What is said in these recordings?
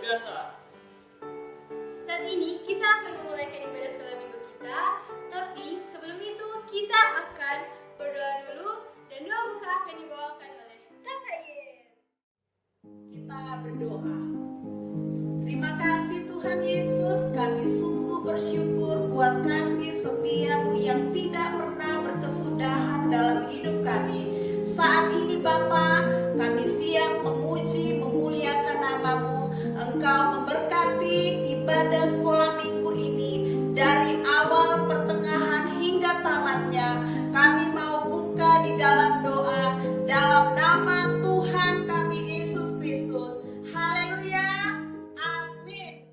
biasa. Saat ini kita akan memulaikan ibadah sekolah minggu kita, tapi sebelum itu kita akan berdoa dulu dan doa buka akan dibawakan oleh Kakak Yen. Kita berdoa. Terima kasih Tuhan Yesus, kami sungguh bersyukur buat kasih setiamu yang tidak pernah berkesudahan dalam hidup kami. Saat ini Bapa, kami siap memuji, memuliakan namamu. Engkau memberkati ibadah sekolah minggu ini dari awal, pertengahan hingga tamatnya. Kami mau buka di dalam doa, dalam nama Tuhan kami Yesus Kristus. Haleluya. Amin.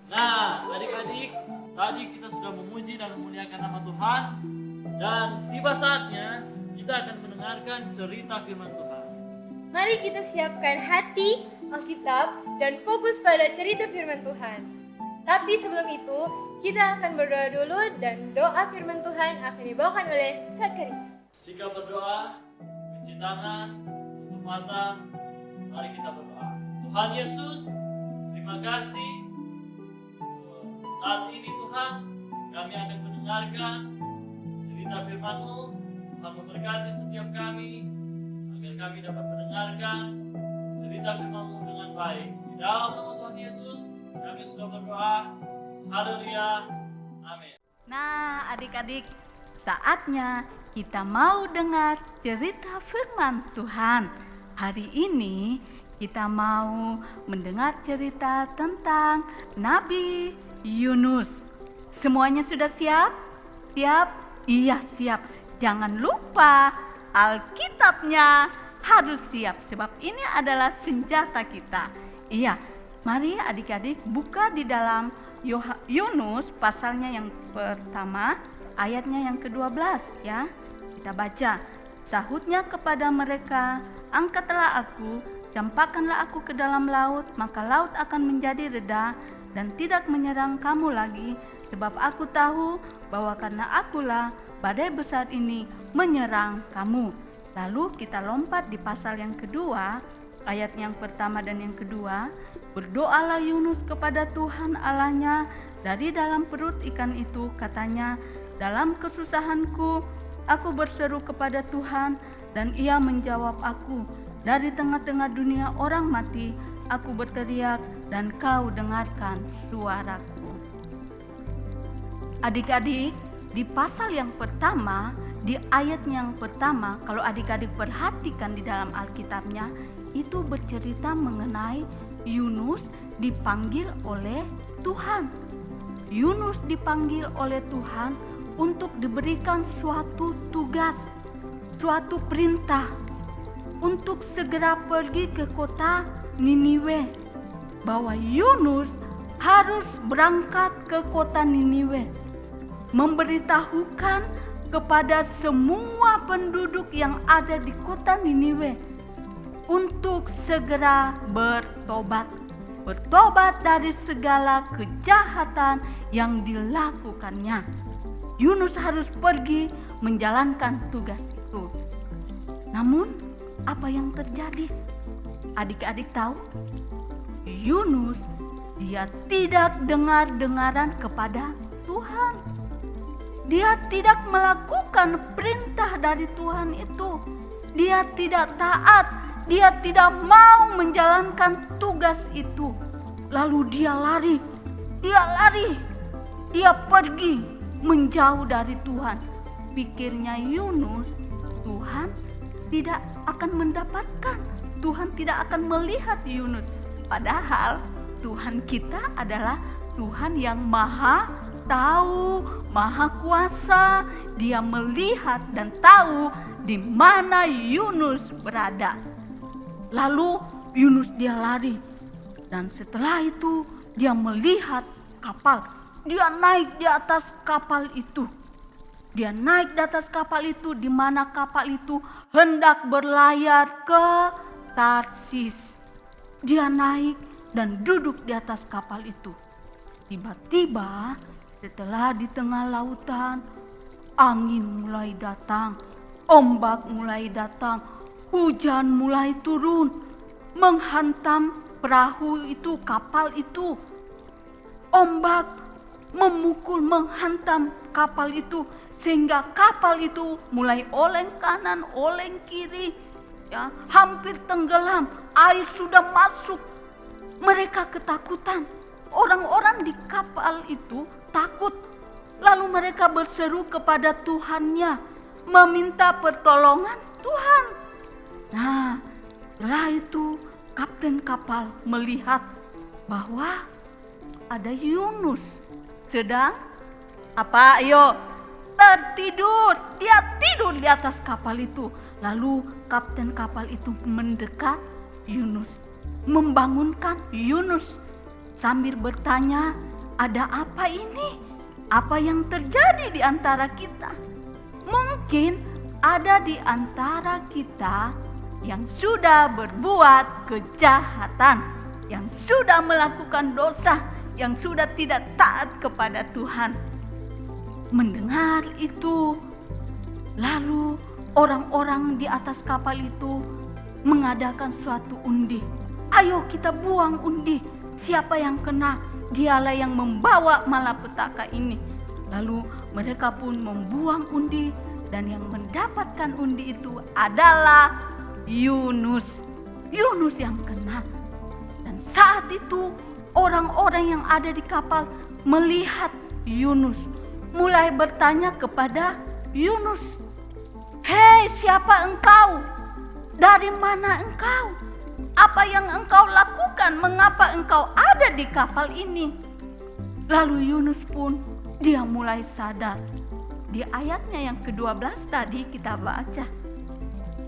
Nah, adik-adik, tadi kita sudah memuji dan memuliakan nama Tuhan, dan tiba saatnya kita akan mendengarkan cerita firman Tuhan. Mari kita siapkan hati, Alkitab, dan fokus pada cerita firman Tuhan. Tapi sebelum itu, kita akan berdoa dulu dan doa firman Tuhan akan dibawakan oleh Kak Karis. Jika berdoa, cuci tangan, tutup mata, mari kita berdoa. Tuhan Yesus, terima kasih. Saat ini Tuhan, kami akan mendengarkan cerita firman-Mu. Tuhan memberkati setiap kami, agar kami dapat mendengarkan cerita firman-Mu dengan baik. Di dalam nama Tuhan Yesus, kami sudah berdoa. Haleluya. Amin. Nah, adik-adik, saatnya kita mau dengar cerita firman Tuhan. Hari ini kita mau mendengar cerita tentang Nabi Yunus. Semuanya sudah siap? Siap? Iya, siap. Jangan lupa Alkitabnya harus siap, sebab ini adalah senjata kita. Iya, mari adik-adik buka di dalam Yunus pasalnya yang pertama, ayatnya yang ke-12 ya. Kita baca. Sahutnya kepada mereka, angkatlah aku, campakkanlah aku ke dalam laut, maka laut akan menjadi reda dan tidak menyerang kamu lagi, sebab aku tahu bahwa karena akulah badai besar ini menyerang kamu. Lalu kita lompat di pasal yang kedua, ayat yang pertama dan yang kedua. Berdoalah Yunus kepada Tuhan Allahnya dari dalam perut ikan itu, katanya, dalam kesusahanku aku berseru kepada Tuhan dan ia menjawab aku. Dari tengah-tengah dunia orang mati aku berteriak dan kau dengarkan suaraku. Adik-adik, di pasal yang pertama, di ayat yang pertama, kalau adik-adik perhatikan di dalam Alkitabnya, itu bercerita mengenai Yunus dipanggil oleh Tuhan. Yunus dipanggil oleh Tuhan untuk diberikan suatu tugas, suatu perintah untuk segera pergi ke kota Niniwe, bahwa Yunus harus berangkat ke kota Niniwe, memberitahukan kepada semua penduduk yang ada di kota Niniwe untuk segera bertobat dari segala kejahatan yang dilakukannya. Yunus harus pergi menjalankan tugas itu. Namun, apa yang terjadi? Adik-adik tahu? Yunus, dia tidak dengar-dengaran kepada Tuhan. Dia tidak melakukan perintah dari Tuhan itu. Dia tidak taat. Dia tidak mau menjalankan tugas itu. Lalu dia lari. Dia pergi menjauh dari Tuhan. Pikirnya Yunus, Tuhan tidak akan mendapatkan. Tuhan tidak akan melihat Yunus. Padahal Tuhan kita adalah Tuhan yang maha tahu, maha kuasa. Dia melihat dan tahu di mana Yunus berada. Lalu Yunus dia lari, dan setelah itu dia melihat kapal. Dia naik di atas kapal itu. Dia naik di atas kapal itu, di mana kapal itu hendak berlayar ke Tarsis. Dia naik dan duduk di atas kapal itu. Tiba-tiba setelah di tengah lautan, angin mulai datang, ombak mulai datang, hujan mulai turun, menghantam perahu itu, kapal itu. Ombak memukul, menghantam kapal itu, sehingga kapal itu mulai oleng kanan, oleng kiri, ya, hampir tenggelam. Air sudah masuk. Mereka ketakutan. Orang-orang di kapal itu takut. Lalu mereka berseru kepada Tuhannya, meminta pertolongan Tuhan. Nah, setelah itu kapten kapal melihat bahwa ada Yunus sedang apa? Ayo, tertidur. Dia tidur di atas kapal itu. Lalu kapten kapal itu mendekat Yunus, membangunkan Yunus sambil bertanya, ada apa ini? Apa yang terjadi di antara kita? Mungkin ada di antara kita yang sudah berbuat kejahatan, yang sudah melakukan dosa, yang sudah tidak taat kepada Tuhan. Mendengar itu, lalu orang-orang di atas kapal itu mengadakan suatu undi. Ayo kita buang undi. Siapa yang kena, dialah yang membawa malapetaka ini. Lalu mereka pun membuang undi, dan yang mendapatkan undi itu adalah Yunus. Yunus yang kena. Dan saat itu orang-orang yang ada di kapal melihat Yunus, mulai bertanya kepada Yunus, "Hei, siapa engkau? Dari mana engkau? Apa yang engkau lakukan? Mengapa engkau ada di kapal ini?" Lalu Yunus pun dia mulai sadar. Di ayatnya yang ke-12 tadi kita baca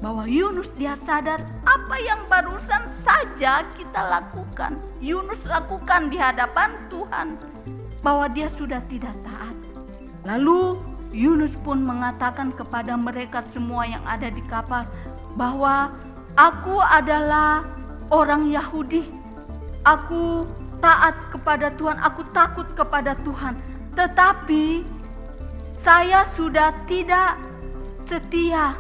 bahwa Yunus dia sadar apa yang barusan saja kita lakukan. Yunus lakukan di hadapan Tuhan, bahwa dia sudah tidak taat. Lalu Yunus pun mengatakan kepada mereka semua yang ada di kapal bahwa aku adalah orang Yahudi. Aku taat kepada Tuhan, aku takut kepada Tuhan. Tetapi saya sudah tidak setia,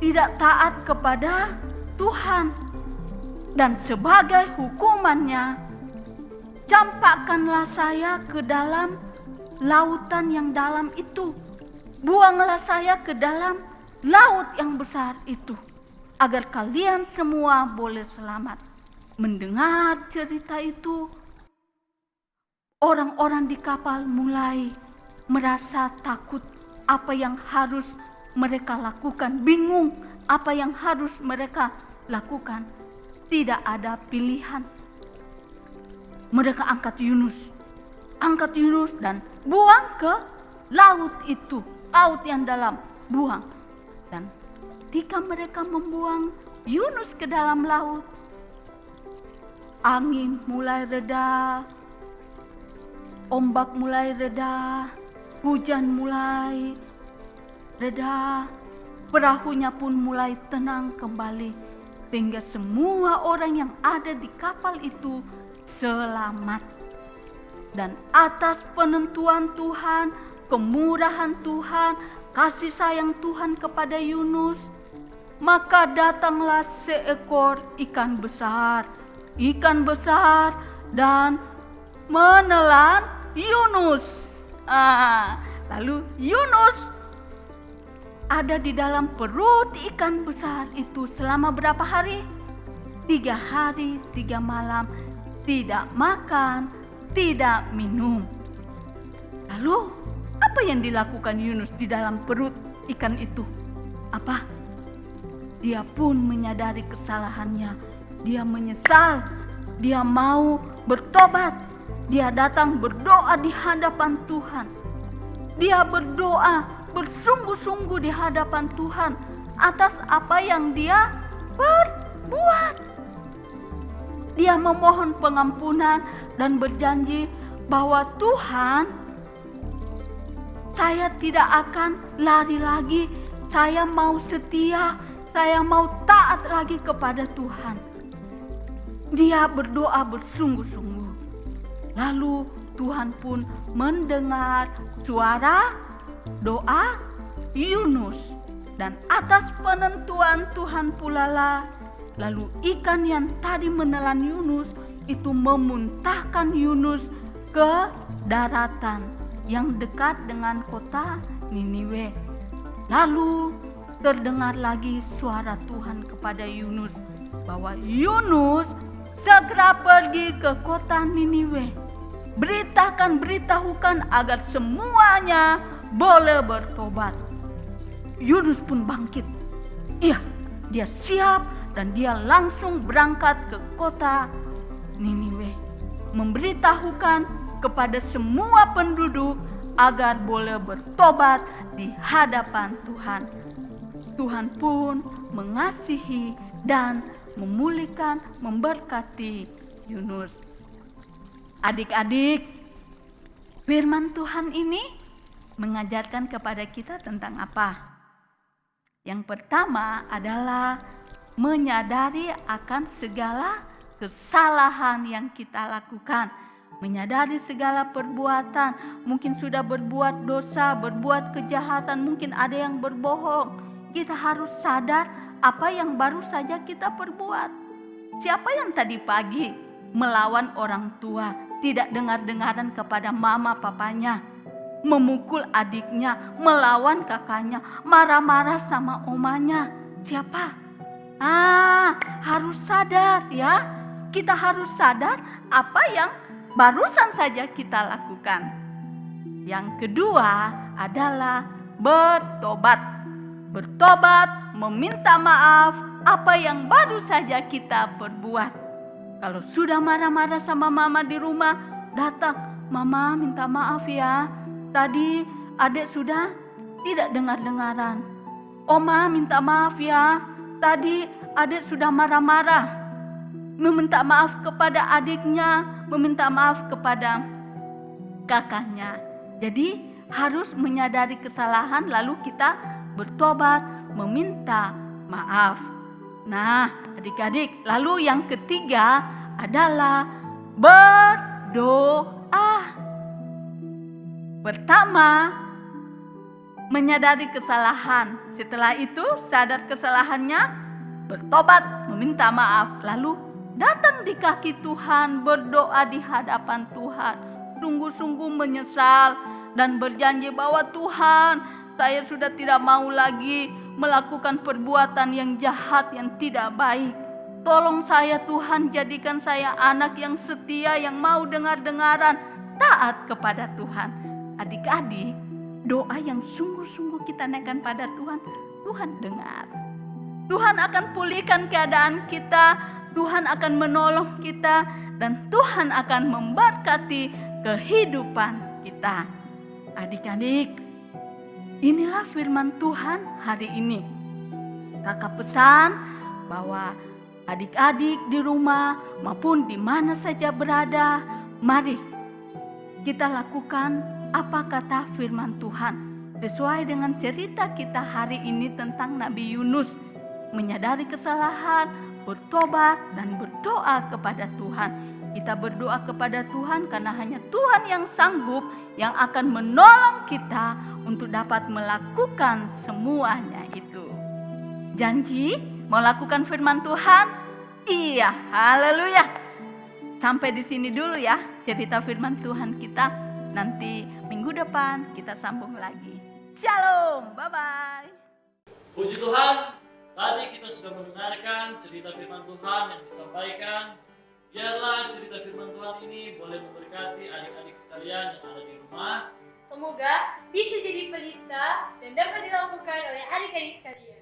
tidak taat kepada Tuhan. Dan sebagai hukumannya, campakkanlah saya ke dalam lautan yang dalam itu. Buanglah saya ke dalam laut yang besar itu, agar kalian semua boleh selamat. Mendengar cerita itu, orang-orang di kapal mulai merasa takut. Apa yang harus mereka lakukan? Bingung apa yang harus mereka lakukan. Tidak ada pilihan. Mereka angkat Yunus dan buang ke laut itu, laut yang dalam, buang. Dan ketika mereka membuang Yunus ke dalam laut, angin mulai reda, ombak mulai reda, hujan mulai reda, perahunya pun mulai tenang kembali, sehingga semua orang yang ada di kapal itu selamat. Dan atas penentuan Tuhan, kemurahan Tuhan, kasih sayang Tuhan kepada Yunus, maka datanglah seekor ikan besar dan menelan Yunus. Lalu Yunus ada di dalam perut ikan besar itu selama berapa hari? 3 hari 3 malam, tidak makan, tidak minum. Lalu apa yang dilakukan Yunus di dalam perut ikan itu? Apa? Dia pun menyadari kesalahannya. Dia menyesal. Dia mau bertobat. Dia datang berdoa di hadapan Tuhan. Dia berdoa bersungguh-sungguh di hadapan Tuhan atas apa yang dia perbuat. Dia memohon pengampunan dan berjanji bahwa Tuhan, saya tidak akan lari lagi. Saya mau setia, saya mau taat lagi kepada Tuhan. Dia berdoa bersungguh-sungguh. Lalu Tuhan pun mendengar suara doa Yunus. Dan atas penentuan Tuhan pula lah, lalu ikan yang tadi menelan Yunus itu memuntahkan Yunus ke daratan yang dekat dengan kota Niniwe. Lalu terdengar lagi suara Tuhan kepada Yunus bahwa Yunus segera pergi ke kota Niniwe. Beritahukan agar semuanya boleh bertobat. Yunus pun bangkit. Iya, dia siap dan dia langsung berangkat ke kota Niniwe, memberitahukan kepada semua penduduk agar boleh bertobat di hadapan Tuhan. Tuhan pun mengasihi dan memulihkan, memberkati Yunus. Adik-adik, Firman Tuhan ini mengajarkan kepada kita tentang apa? Yang pertama adalah menyadari akan segala kesalahan yang kita lakukan. Menyadari segala perbuatan, mungkin sudah berbuat dosa, berbuat kejahatan, mungkin ada yang berbohong. Kita harus sadar apa yang baru saja kita perbuat. Siapa yang tadi pagi melawan orang tua, tidak dengar-dengaran kepada mama papanya, memukul adiknya, melawan kakaknya, marah-marah sama omanya? Siapa? Harus sadar ya. Kita harus sadar apa yang barusan saja kita lakukan. Yang kedua adalah bertobat. Bertobat, meminta maaf apa yang baru saja kita perbuat. Kalau sudah marah-marah sama mama di rumah, datang, "Mama minta maaf ya, tadi adik sudah tidak dengar-dengaran. Oma minta maaf ya, tadi adik sudah marah-marah." Meminta maaf kepada adiknya, meminta maaf kepada kakaknya. Jadi harus menyadari kesalahan lalu kita bertobat, meminta maaf. Nah, adik-adik, lalu yang ketiga adalah berdoa. Pertama, menyadari kesalahan. Setelah itu sadar kesalahannya, bertobat, meminta maaf, lalu datang di kaki Tuhan, berdoa di hadapan Tuhan, sungguh-sungguh menyesal dan berjanji bahwa Tuhan, saya sudah tidak mau lagi melakukan perbuatan yang jahat, yang tidak baik. Tolong saya Tuhan, jadikan saya anak yang setia, yang mau dengar-dengaran, taat kepada Tuhan. Adik-adik, doa yang sungguh-sungguh kita naikkan pada Tuhan, Tuhan dengar. Tuhan akan pulihkan keadaan kita, Tuhan akan menolong kita, dan Tuhan akan memberkati kehidupan kita. Adik-adik, inilah firman Tuhan hari ini. Kakak pesan bahwa adik-adik di rumah maupun di mana saja berada, mari kita lakukan apa kata firman Tuhan sesuai dengan cerita kita hari ini tentang Nabi Yunus. Menyadari kesalahan, bertobat, dan berdoa kepada Tuhan. Kita berdoa kepada Tuhan karena hanya Tuhan yang sanggup, yang akan menolong kita untuk dapat melakukan semuanya itu. Janji mau lakukan firman Tuhan? Iya, haleluya. Sampai di sini dulu ya cerita firman Tuhan kita. Nanti minggu depan kita sambung lagi. Shalom, bye-bye. Puji Tuhan, tadi kita sudah mendengarkan cerita firman Tuhan yang disampaikan. Biarlah cerita firman Tuhan ini boleh memberkati adik-adik sekalian yang ada di rumah. Semoga bisa jadi pelita dan dapat dilakukan oleh adik-adik sekalian.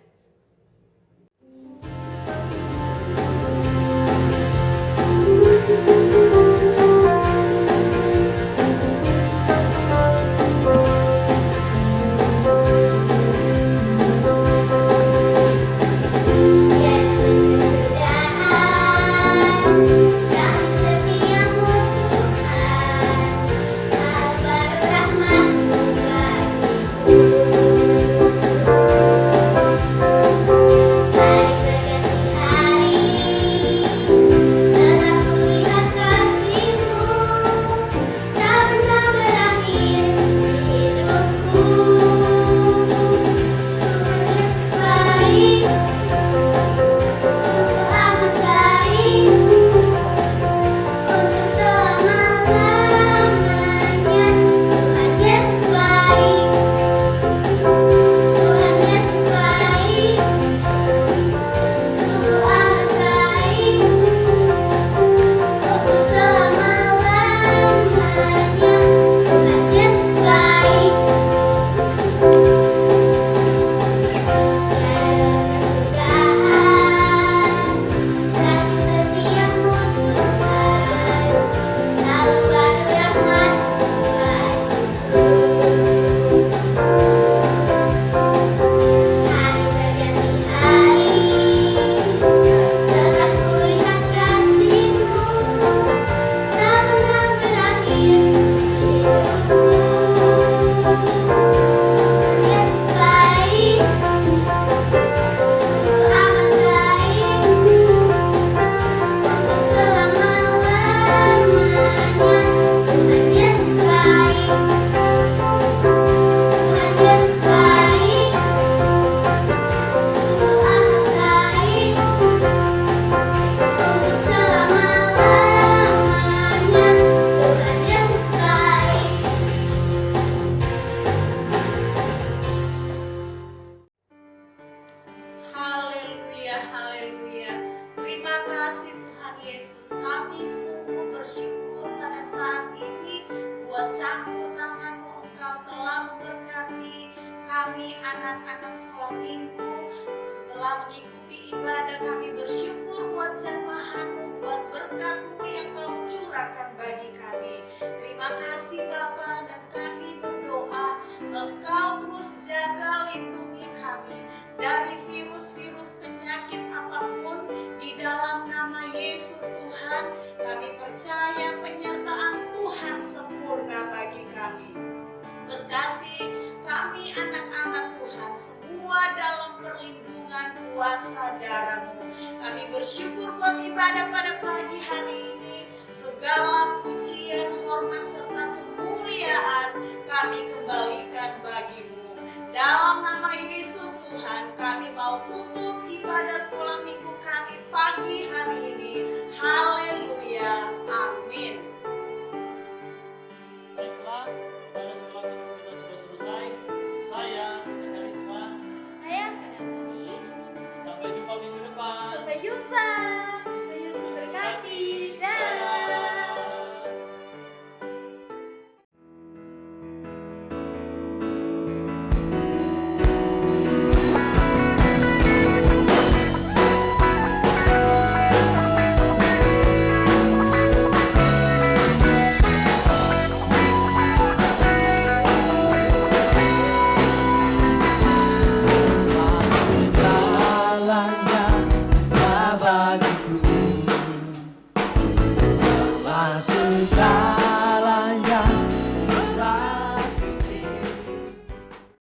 saat ini. Buat campur tangan-Mu, Engkau telah memberkati kami anak-anak sekolah minggu. Setelah mengikuti ibadah, kami bersyukur buat jamahan-Mu, buat berkat-Mu yang Kau curahkan bagi kami. Terima kasih Bapa, dan kami berdoa Engkau terus jaga lindungi kami dari virus-virus penyakit apapun di dalam nama Yesus Tuhan. Kami percaya penyertaan Tuhan sempurna bagi kami. Berkati kami anak-anak Tuhan, semua dalam perlindungan kuasa darah-Mu. Kami bersyukur buat ibadah pada pagi hari ini. Segala pujian, hormat, serta kemuliaan kami kembalikan bagi-Mu. Dalam nama Yesus Tuhan, kami mau tutup ibadah sekolah minggu kami pagi hari ini. Haleluya.